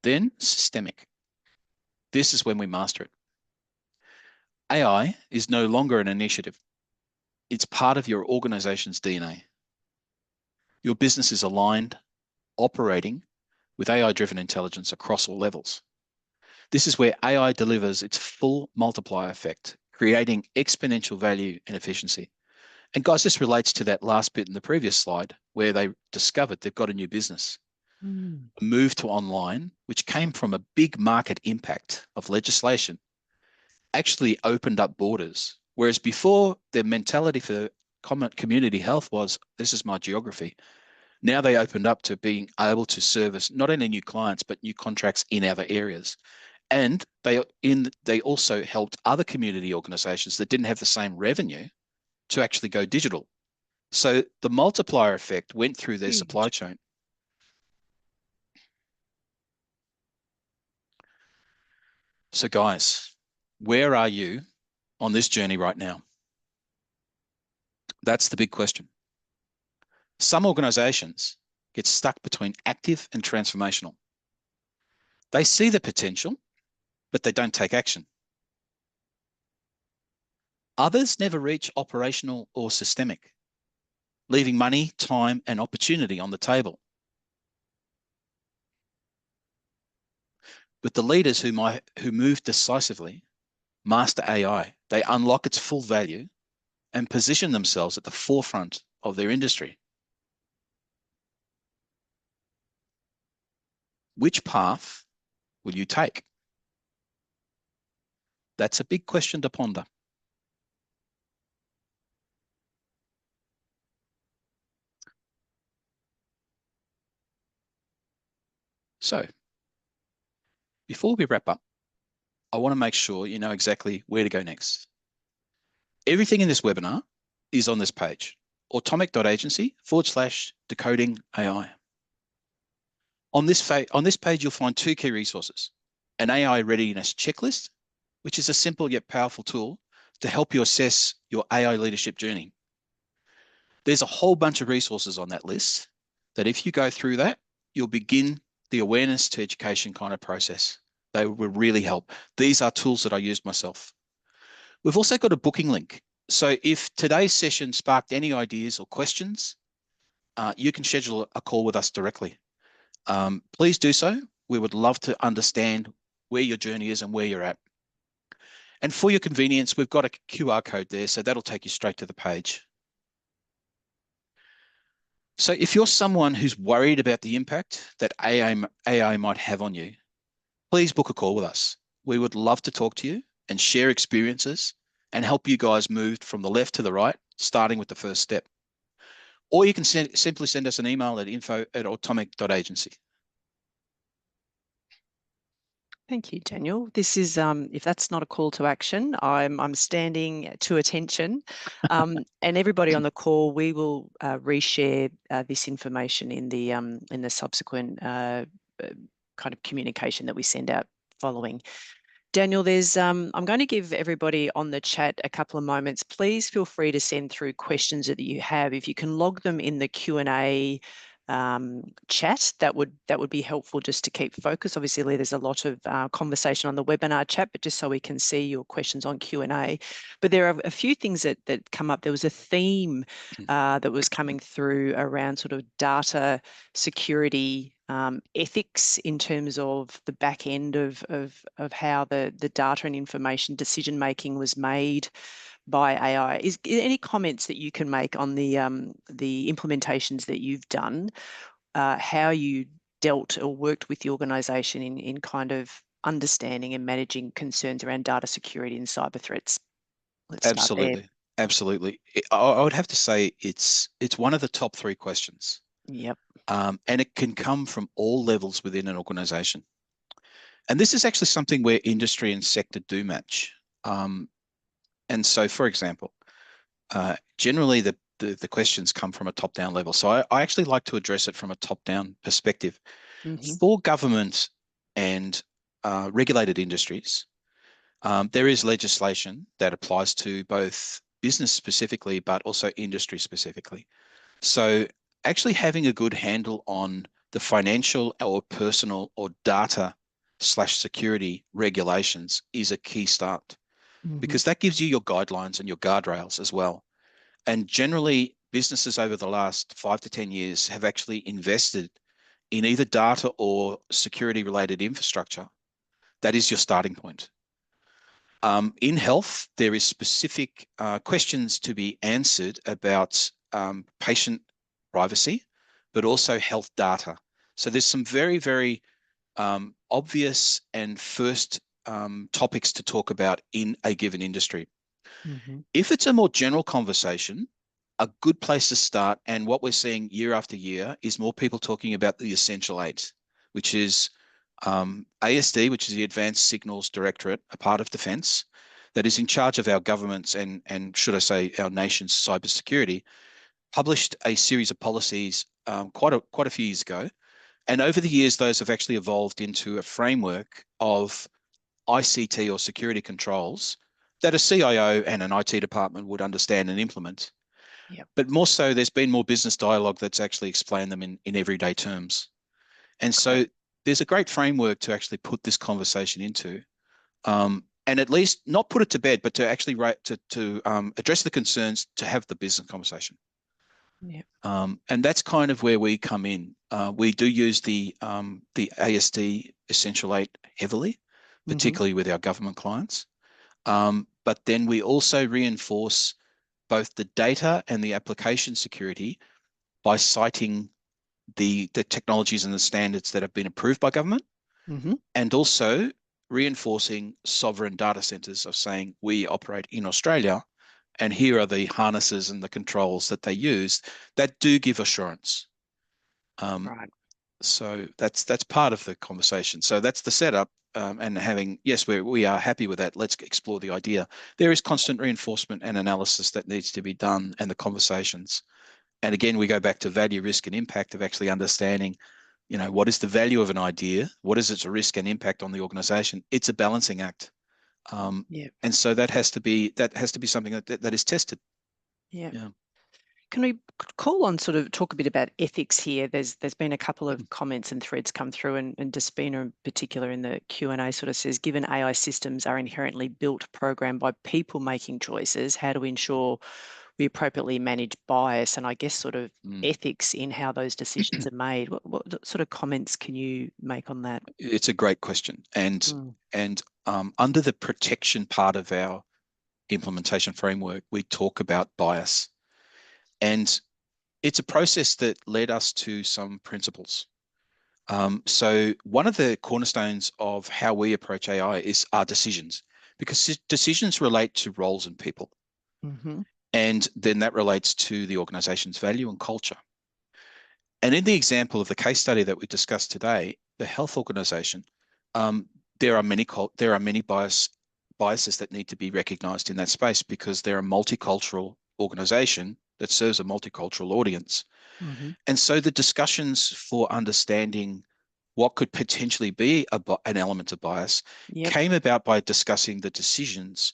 [SPEAKER 2] Then systemic. This is when we master it. AI is no longer an initiative. It's part of your organization's DNA. Your business is aligned, operating with AI-driven intelligence across all levels. This is where AI delivers its full multiplier effect, creating exponential value and efficiency. And guys, this relates to that last bit in the previous slide where they discovered they've got a new business. A move to online, which came from a big market impact of legislation, actually opened up borders. Whereas before, their mentality for community health was, this is my geography. Now they opened up to being able to service not only new clients, but new contracts in other areas. And they also helped other community organizations that didn't have the same revenue to actually go digital. So the multiplier effect went through their supply chain. So guys, where are you on this journey right now? That's the big question. Some organizations get stuck between active and transformational. They see the potential, but they don't take action. Others never reach operational or systemic, leaving money, time, and opportunity on the table. But the leaders who move decisively master AI. They unlock its full value and position themselves at the forefront of their industry. Which path will you take? That's a big question to ponder. So, before we wrap up, I want to make sure you know exactly where to go next. Everything in this webinar is on this page, automic.agency/decoding AI. On this page, you'll find two key resources: an AI readiness checklist, which is a simple yet powerful tool to help you assess your AI leadership journey. There's a whole bunch of resources on that list that if you go through that, you'll begin the awareness to education kind of process. They will really help. These are tools that I use myself. We've also got a booking link. So if today's session sparked any ideas or questions, you can schedule a call with us directly. Please do so. We would love to understand where your journey is and where you're at. And for your convenience, we've got a QR code there, so that'll take you straight to the page. So if you're someone who's worried about the impact that AI might have on you, please book a call with us. We would love to talk to you and share experiences and help you guys move from the left to the right, starting with the first step. Or you can simply send us an email at info@automic.agency.
[SPEAKER 1] Thank you, Daniel. This is, if that's not a call to action, I'm standing to attention. And everybody on the call, we will reshare this information in the subsequent kind of communication that we send out following. Daniel, there's I'm going to give everybody on the chat a couple of moments. Please feel free to send through questions that you have. If you can log them in the Q&A chat, that would be helpful just to keep focus. Obviously, there's a lot of conversation on the webinar chat, but just so we can see your questions on Q&A. But there are a few things that come up. There was a theme that was coming through around sort of data security, ethics in terms of the back end of how the data and information decision making was made by AI. Is any comments that you can make on the implementations that you've done, how you dealt or worked with the organisation in kind of understanding and managing concerns around data security and cyber threats? Let's start there.
[SPEAKER 2] Absolutely. I would have to say it's one of the top 3 questions.
[SPEAKER 1] Yep.
[SPEAKER 2] And it can come from all levels within an organization. And this is actually something where industry and sector do match. And so, for example, generally the questions come from a top-down level. So I actually like to address it from a top-down perspective.
[SPEAKER 1] Mm-hmm.
[SPEAKER 2] For government and regulated industries, there is legislation that applies to both business specifically, but also industry specifically. So actually having a good handle on the financial or personal or data/security regulations is a key start, because that gives you your guidelines and your guardrails as well. And generally, businesses over the last 5 to 10 years have actually invested in either data or security related infrastructure. That is your starting point. In health, there is specific questions to be answered about patient privacy, but also health data. So there's some very, very obvious and first topics to talk about in a given industry.
[SPEAKER 1] Mm-hmm.
[SPEAKER 2] If it's a more general conversation, a good place to start, and what we're seeing year after year, is more people talking about the Essential 8, which is ASD, which is the Advanced Signals Directorate, a part of Defence, that is in charge of our government's and should I say our nation's cybersecurity, published a series of policies quite a few years ago. And over the years, those have actually evolved into a framework of ICT or security controls that a CIO and an IT department would understand and implement.
[SPEAKER 1] Yep.
[SPEAKER 2] But more so, there's been more business dialogue that's actually explained them in everyday terms. And so there's a great framework to actually put this conversation into, and at least not put it to bed, but to actually address the concerns, to have the business conversation.
[SPEAKER 1] Yep.
[SPEAKER 2] And that's kind of where we come in. We do use the ASD Essential 8 heavily, particularly with our government clients. But then we also reinforce both the data and the application security by citing the technologies and the standards that have been approved by government, and also reinforcing sovereign data centers of saying we operate in Australia, and here are the harnesses and the controls that they use that do give assurance.
[SPEAKER 1] Right.
[SPEAKER 2] So that's part of the conversation. So that's the setup, and having, yes, we are happy with that. Let's explore the idea. There is constant reinforcement and analysis that needs to be done, and the conversations. And again, we go back to value, risk, and impact of actually understanding, what is the value of an idea? What is its risk and impact on the organization? It's a balancing act. And so that has to be something that is tested.
[SPEAKER 1] Yeah.
[SPEAKER 2] Yeah.
[SPEAKER 1] Can we call on sort of talk a bit about ethics here? There's been a couple of comments and threads come through, and Despina in particular in the Q&A sort of says, given AI systems are inherently built, programmed by people making choices, how do we ensure we appropriately manage bias and I guess sort of ethics in how those decisions are made? What sort of comments can you make on that?
[SPEAKER 2] It's a great question. And under the protection part of our implementation framework, we talk about bias. And it's a process that led us to some principles. So one of the cornerstones of how we approach AI is our decisions, because decisions relate to roles and people. And then that relates to the organization's value and culture. And in the example of the case study that we discussed today, the health organization, there are many biases that need to be recognized in that space, because they're a multicultural organization that serves a multicultural audience. And so the discussions for understanding what could potentially be an element of bias came about by discussing the decisions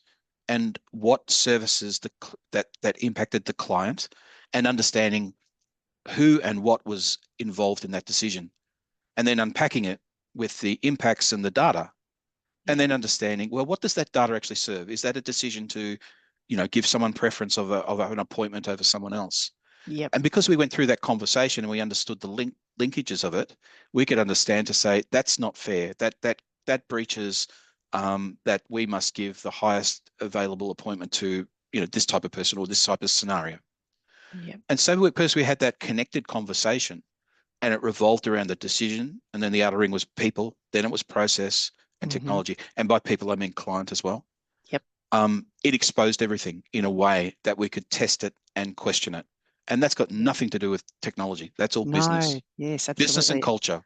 [SPEAKER 2] and what services that impacted the client, and understanding who and what was involved in that decision, and then unpacking it with the impacts and the data, and
[SPEAKER 1] Yeah.
[SPEAKER 2] then understanding, well, what does that data actually serve? Is that a decision to, give someone preference of an appointment over someone else?
[SPEAKER 1] Yep.
[SPEAKER 2] And because we went through that conversation and we understood the linkages of it, we could understand to say that's not fair. That breaches that we must give the highest available appointment to this type of person or this type of scenario.
[SPEAKER 1] Yep.
[SPEAKER 2] And so because we had that connected conversation and it revolved around the decision, and then the outer ring was people, then it was process and
[SPEAKER 1] Mm-hmm.
[SPEAKER 2] technology. And by people, I mean client as well.
[SPEAKER 1] Yep.
[SPEAKER 2] It exposed everything in a way that we could test it and question it. And that's got
[SPEAKER 1] Yep.
[SPEAKER 2] nothing to do with technology. That's all
[SPEAKER 1] No.
[SPEAKER 2] business,
[SPEAKER 1] Yes,
[SPEAKER 2] business and
[SPEAKER 1] absolutely.
[SPEAKER 2] culture.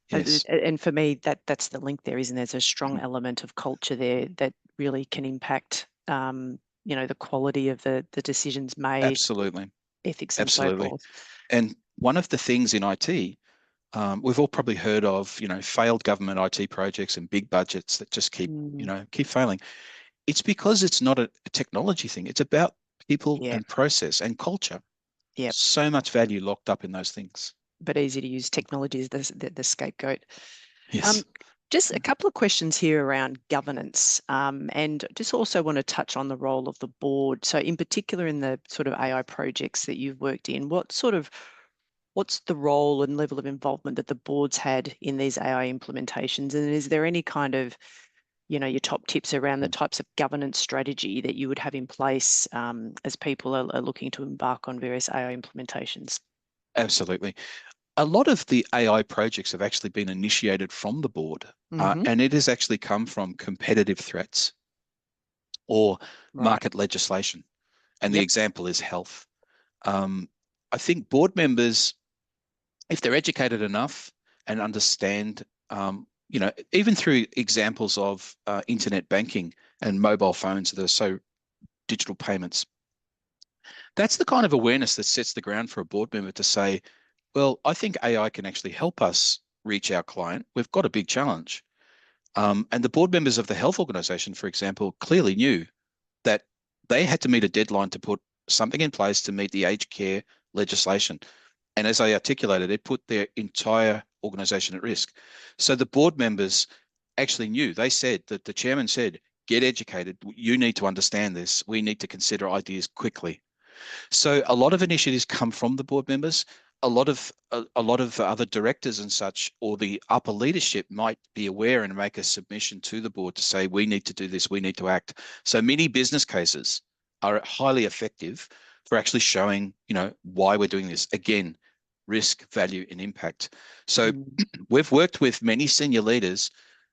[SPEAKER 2] Yes,
[SPEAKER 1] And for me, that's the link there, isn't there? There's a strong
[SPEAKER 2] Mhm.
[SPEAKER 1] element of culture there that really can impact, the quality of the decisions made,
[SPEAKER 2] Absolutely.
[SPEAKER 1] ethics, and so
[SPEAKER 2] Absolutely.
[SPEAKER 1] forth.
[SPEAKER 2] And one of the things in IT, we've all probably heard of, failed government IT projects and big budgets that just
[SPEAKER 1] Mm,
[SPEAKER 2] keep failing. It's because it's not a technology thing. It's about people
[SPEAKER 1] yeah.
[SPEAKER 2] and process and culture.
[SPEAKER 1] Yeah.
[SPEAKER 2] So much value locked up in those things.
[SPEAKER 1] But easy to use technology as the scapegoat. Um,
[SPEAKER 2] Yes.
[SPEAKER 1] just a couple of questions here around governance, and just also want to touch on the role of the board. So, in particular, in the sort of AI projects that you've worked in, what's the role and level of involvement that the board's had in these AI implementations? And is there any kind of, your top tips around the types of governance strategy that you would have in place as people are looking to embark on various AI implementations?
[SPEAKER 2] Absolutely. A lot of the AI projects have actually been initiated from the board,
[SPEAKER 1] Hmm.
[SPEAKER 2] and it has actually come from competitive threats or
[SPEAKER 1] Right.
[SPEAKER 2] market legislation. And the
[SPEAKER 1] Yep.
[SPEAKER 2] example is health. Um, I think board members, if they're educated enough and understand, even through examples of internet banking and mobile phones that are so digital payments, that's the kind of awareness that sets the ground for a board member to say, well, I think AI can actually help us reach our client. We've got a big challenge. And the board members of the health organization, for example, clearly knew that they had to meet a deadline to put something in place to meet the aged care legislation. And as I articulated, it put their entire organization at risk. So the board members actually knew. They said that the chairman said, get educated. You need to understand this. We need to consider ideas quickly. So a lot of initiatives come from the board members. A lot of other directors and such, or the upper leadership might be aware and make a submission to the board to say, we need to do this, we need to act. So many business cases are highly effective for actually showing, why we're doing this. Again, risk, value, and impact. So
[SPEAKER 1] Mm,
[SPEAKER 2] we've worked with many senior leaders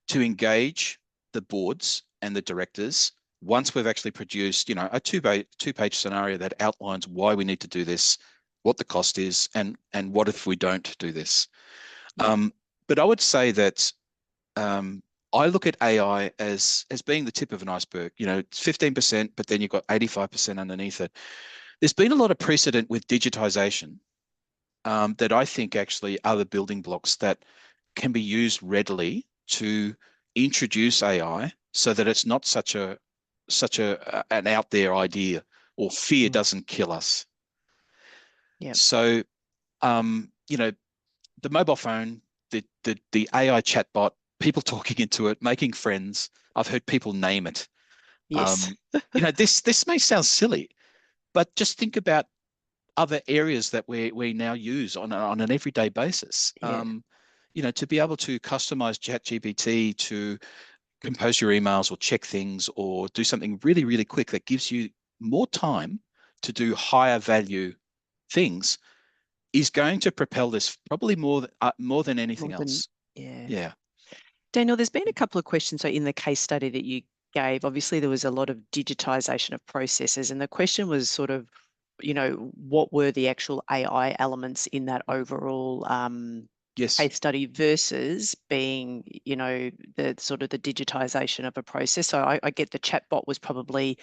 [SPEAKER 2] to engage the boards and the directors once we've actually produced, a two-page scenario that outlines why we need to do this, what the cost is, and what if we don't do this.
[SPEAKER 1] yeah.
[SPEAKER 2] Um, but I would say that I look at AI as being the tip of an iceberg. It's 15%, but then you've got 85% underneath it. There's been a lot of precedent with digitization that I think actually are the building blocks that can be used readily to introduce AI so that it's not such an out there idea, or fear
[SPEAKER 1] Mm,
[SPEAKER 2] doesn't kill us.
[SPEAKER 1] yeah.
[SPEAKER 2] So the mobile phone, the AI chatbot, people talking into it, making friends. I've heard people name it.
[SPEAKER 1] Yes.
[SPEAKER 2] Um, this may sound silly, but just think about other areas that we now use on an everyday basis.
[SPEAKER 1] Yeah.
[SPEAKER 2] To be able to customize ChatGPT to compose your emails or check things or do something really, really quick that gives you more time to do higher value things is going to propel this probably more than
[SPEAKER 1] More
[SPEAKER 2] anything
[SPEAKER 1] than,
[SPEAKER 2] else.
[SPEAKER 1] yeah.
[SPEAKER 2] Yeah.
[SPEAKER 1] Daniel, there's been a couple of questions. So in the case study that you gave, obviously there was a lot of digitization of processes, and the question was sort of, what were the actual AI elements in that overall
[SPEAKER 2] Yes.
[SPEAKER 1] case study versus being, the sort of the digitization of a process. So I get the chatbot was probably,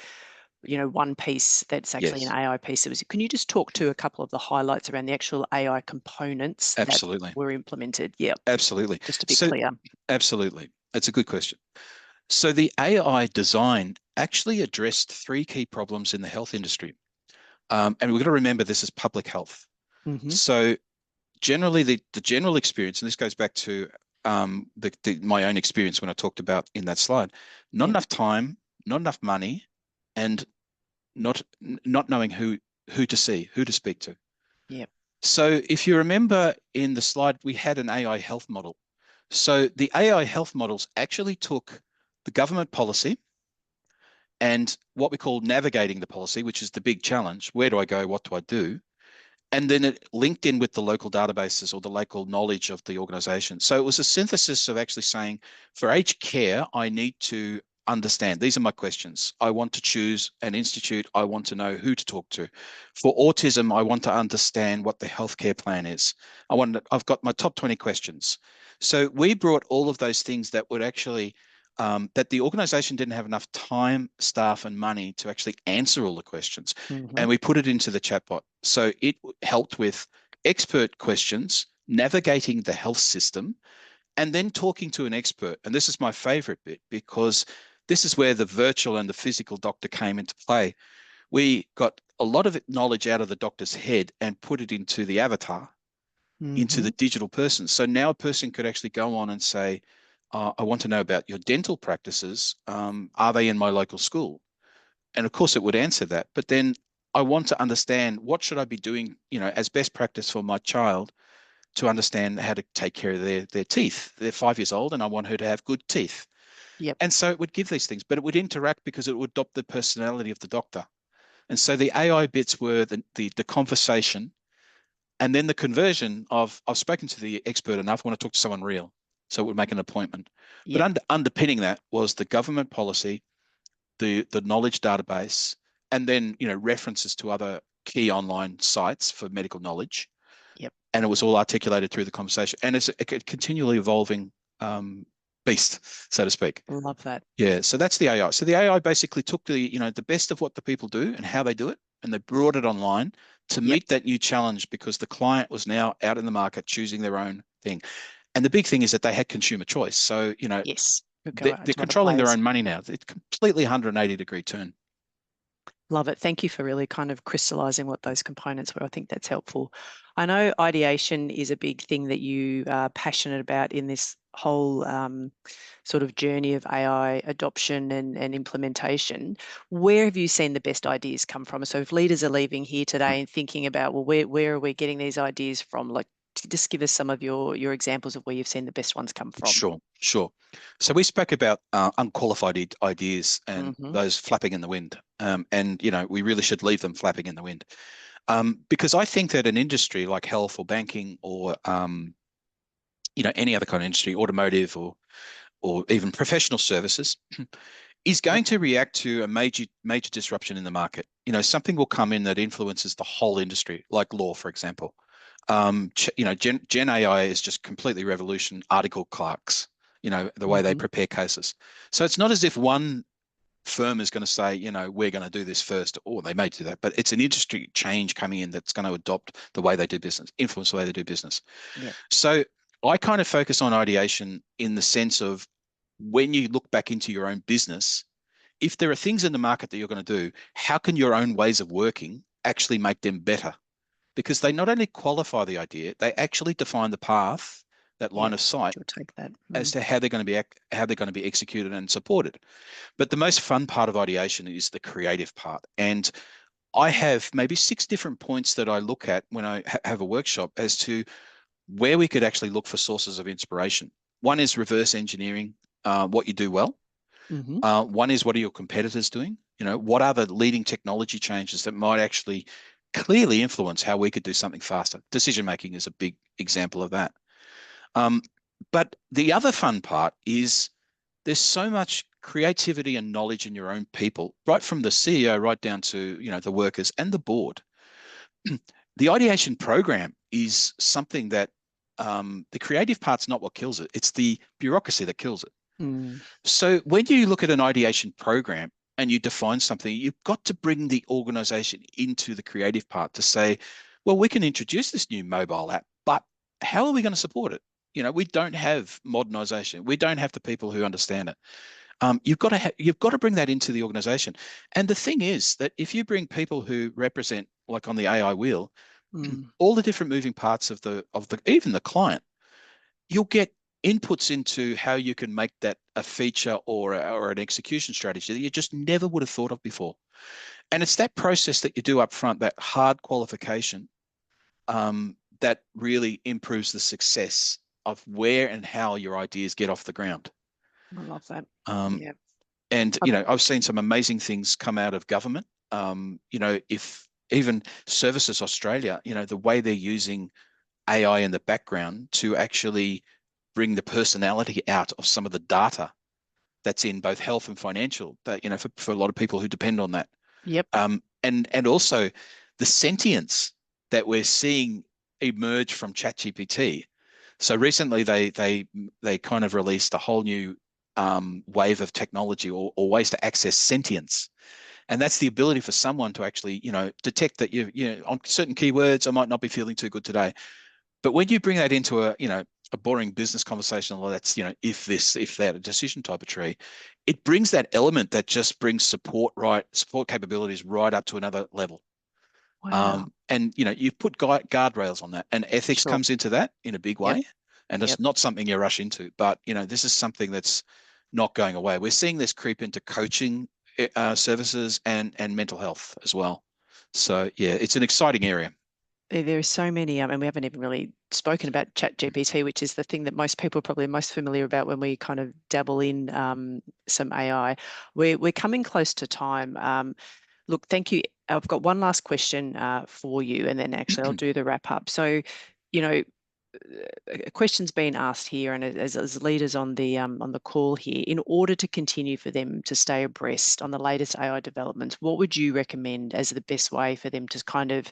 [SPEAKER 1] one piece that's actually an
[SPEAKER 2] Yes.
[SPEAKER 1] AI piece. Can you just talk to a couple of the highlights around the actual AI components that
[SPEAKER 2] Absolutely.
[SPEAKER 1] were implemented? Yeah,
[SPEAKER 2] Absolutely.
[SPEAKER 1] just to be
[SPEAKER 2] So
[SPEAKER 1] clear.
[SPEAKER 2] absolutely. That's a good question. So the AI design actually addressed three key problems in the health industry. And we've got to remember this is public health.
[SPEAKER 1] Mm-hmm.
[SPEAKER 2] So generally the general experience, and this goes back to my own experience when I talked about in that slide, not
[SPEAKER 1] Yep.
[SPEAKER 2] enough time, not enough money, and not knowing who to see, who to speak to.
[SPEAKER 1] Yep.
[SPEAKER 2] So if you remember in the slide, we had an AI health model. So the AI health models actually took the government policy and what we call navigating the policy, which is the big challenge. Where do I go? What do I do? And then it linked in with the local databases or the local knowledge of the organization. So it was a synthesis of actually saying, for aged care, I need to understand. These are my questions. I want to choose an institute. I want to know who to talk to. For autism, I want to understand what the healthcare plan is. I've got my top 20 questions. So we brought all of those things that would actually that the organization didn't have enough time, staff, and money to actually answer all the questions.
[SPEAKER 1] Mm-hmm.
[SPEAKER 2] And we put it into the chatbot. So it helped with expert questions, navigating the health system, and then talking to an expert. And this is my favorite bit because this is where the virtual and the physical doctor came into play. We got a lot of knowledge out of the doctor's head and put it into the avatar, into
[SPEAKER 1] Mm-hmm.
[SPEAKER 2] the digital person. So now a person could actually go on and say, I want to know about your dental practices. Are they in my local school? And of course, it would answer that. But then I want to understand what should I be doing, as best practice for my child to understand how to take care of their teeth. They're 5 years old, and I want her to have good teeth.
[SPEAKER 1] Yep.
[SPEAKER 2] And so it would give these things, but it would interact because it would adopt the personality of the doctor. And so the AI bits were the conversation, and then the conversion of I've spoken to the expert enough, I want to talk to someone real. So it would make an appointment. But
[SPEAKER 1] Yep.
[SPEAKER 2] underpinning that was the government policy, the knowledge database, and then references to other key online sites for medical knowledge.
[SPEAKER 1] Yep.
[SPEAKER 2] And it was all articulated through the conversation. And it's a continually evolving beast, so to speak.
[SPEAKER 1] Love that.
[SPEAKER 2] Yeah, so that's the AI. So the AI basically took the best of what the people do and how they do it, and they brought it online to
[SPEAKER 1] Yep.
[SPEAKER 2] meet that new challenge because the client was now out in the market choosing their own thing. And the big thing is that they had consumer choice. So,
[SPEAKER 1] Yes. We'll go
[SPEAKER 2] they're,
[SPEAKER 1] out
[SPEAKER 2] they're
[SPEAKER 1] to other
[SPEAKER 2] controlling their
[SPEAKER 1] players.
[SPEAKER 2] own money now. It's completely 180-degree turn.
[SPEAKER 1] Love it. Thank you for really kind of crystallizing what those components were. I think that's helpful. I know ideation is a big thing that you are passionate about in this whole sort of journey of AI adoption and implementation. Where have you seen the best ideas come from? So if leaders are leaving here today and thinking about, well, where are we getting these ideas from? Like, just give us some of your examples of where you've seen the best ones come from.
[SPEAKER 2] Sure, sure. So we spoke about unqualified ideas and
[SPEAKER 1] Mm-hmm.
[SPEAKER 2] those flapping in the wind. And, we really should leave them flapping in the wind. Because I think that an industry like health or banking or, any other kind of industry, automotive or even professional services, is
[SPEAKER 1] Yep.
[SPEAKER 2] going to react to a major disruption in the market. Something will come in that influences the whole industry, like law, for example. Gen AI is just completely revolution article clerks, the way they
[SPEAKER 1] Mm-hmm.
[SPEAKER 2] prepare cases. So it's not as if one firm is going to say, we're going to do this first, or they may do that, but it's an industry change coming in that's going to adopt the way they do business, influence the way they do business.
[SPEAKER 1] Yep.
[SPEAKER 2] So I kind of focus on ideation in the sense of when you look back into your own business, if there are things in the market that you're going to do, how can your own ways of working actually make them better? Because they not only qualify the idea, they actually define the path, that line
[SPEAKER 1] Yep.
[SPEAKER 2] of sight,
[SPEAKER 1] You'll take that.
[SPEAKER 2] as to how they're going to be executed and supported. But the most fun part of ideation is the creative part. And I have maybe 6 different points that I look at when I have a workshop as to where we could actually look for sources of inspiration. One is reverse engineering what you do well.
[SPEAKER 1] Mm-hmm.
[SPEAKER 2] One is what are your competitors doing? What are the leading technology changes that might actually clearly influence how we could do something faster? Decision making is a big example of that. Um, but the other fun part is there's so much creativity and knowledge in your own people, right from the CEO right down to the workers and the board. The ideation program is something that the creative part's not what kills it. It's the bureaucracy that kills it.
[SPEAKER 1] Mm.
[SPEAKER 2] So when you look at an ideation program and you define something, you've got to bring the organization into the creative part to say, well, we can introduce this new mobile app, but how are we going to support it? We don't have modernization. We don't have the people who understand it. You've got to bring that into the organization. And the thing is that if you bring people who represent, like on the AI wheel, all the different moving parts of even the client, you'll get inputs into how you can make that a feature or an execution strategy that you just never would have thought of before. And it's that process that you do up front, that hard qualification, that really improves the success of where and how your ideas get off the ground.
[SPEAKER 1] I love that.
[SPEAKER 2] Yeah. And, I've seen some amazing things come out of government. If even Services Australia, the way they're using AI in the background to actually bring the personality out of some of the data that's in both health and financial, that, for a lot of people who depend on that.
[SPEAKER 1] Yep.
[SPEAKER 2] And also the sentience that we're seeing emerge from ChatGPT. So recently they kind of released a whole new wave of technology or ways to access sentience. And that's the ability for someone to actually, detect that on certain keywords, I might not be feeling too good today. But when you bring that into a boring business conversation, well, that's, if this, if that, a decision type of tree, it brings that element that just brings support capabilities right up to another level.
[SPEAKER 1] Wow.
[SPEAKER 2] And, you've put guardrails on that, and ethics comes into that in a big way.
[SPEAKER 1] Yep.
[SPEAKER 2] And it's not something you rush into, but, this is something that's not going away. We're seeing this creep into coaching services and mental health as well. So, yeah, it's an exciting area.
[SPEAKER 1] There are so many, and we haven't even really spoken about ChatGPT, which is the thing that most people are probably most familiar about when we kind of dabble in some AI. We're coming close to time. Look, thank you. I've got one last question for you, and then actually I'll do the wrap up. So, a question's been asked here, and as leaders on the call here, in order to continue for them to stay abreast on the latest AI developments, what would you recommend as the best way for them to kind of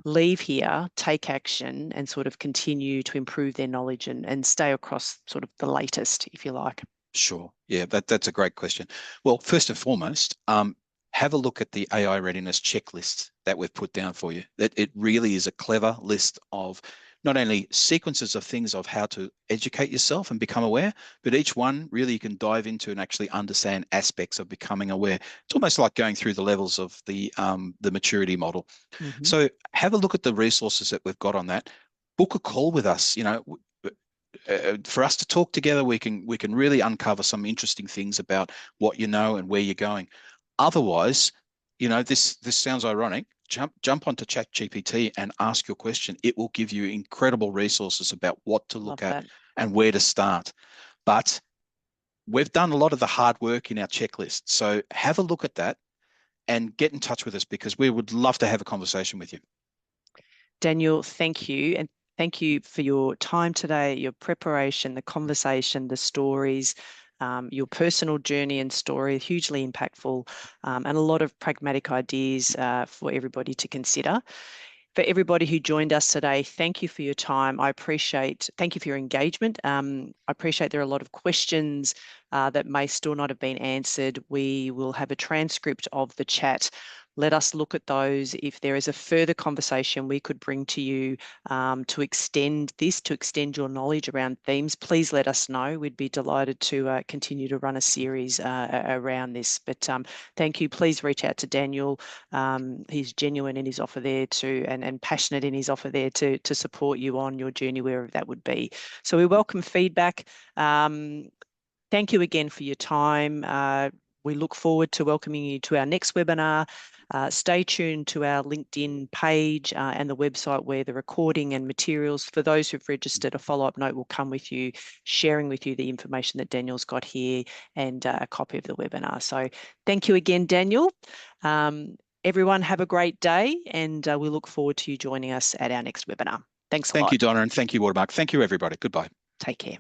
[SPEAKER 1] leave here, take action, and sort of continue to improve their knowledge and stay across sort of the latest, if you like?
[SPEAKER 2] Sure. Yeah, that's a great question. Well, first and foremost, have a look at the AI readiness checklist that we've put down for you. That it really is a clever list of not only sequences of things of how to educate yourself and become aware, but each one really you can dive into and actually understand aspects of becoming aware. It's almost like going through the levels of the maturity model. So have a look at the resources that we've got on that. Book a call with us. For us to talk together, we can really uncover some interesting things about what you know and where you're going. Otherwise, this sounds ironic. Jump onto ChatGPT and ask your question. It will give you incredible resources about what to look at and where to start. But we've done a lot of the hard work in our checklist. So have a look at that and get in touch with us, because we would love to have a conversation with you.
[SPEAKER 1] Daniel, thank you. And thank you for your time today, your preparation, the conversation, the stories, your personal journey and story, hugely impactful, and a lot of pragmatic ideas for everybody to consider. For everybody who joined us today, thank you for your time. Thank you for your engagement. I appreciate there are a lot of questions that may still not have been answered. We will have a transcript of the chat. Let us look at those. If there is a further conversation we could bring to you to extend your knowledge around themes, please let us know. We'd be delighted to continue to run a series around this. But thank you. Please reach out to Daniel. He's genuine in his offer there and passionate in his offer there to support you on your journey, wherever that would be. So we welcome feedback. Thank you again for your time. We look forward to welcoming you to our next webinar. Stay tuned to our LinkedIn page and the website where the recording and materials for those who've registered, a follow-up note will come with you, sharing with you the information that Daniel's got here and a copy of the webinar. So thank you again, Daniel. Everyone have a great day, and we look forward to you joining us at our next webinar. Thanks a lot.
[SPEAKER 2] Thank you, Donna, and thank you, Watermark. Thank you, everybody. Goodbye.
[SPEAKER 1] Take care.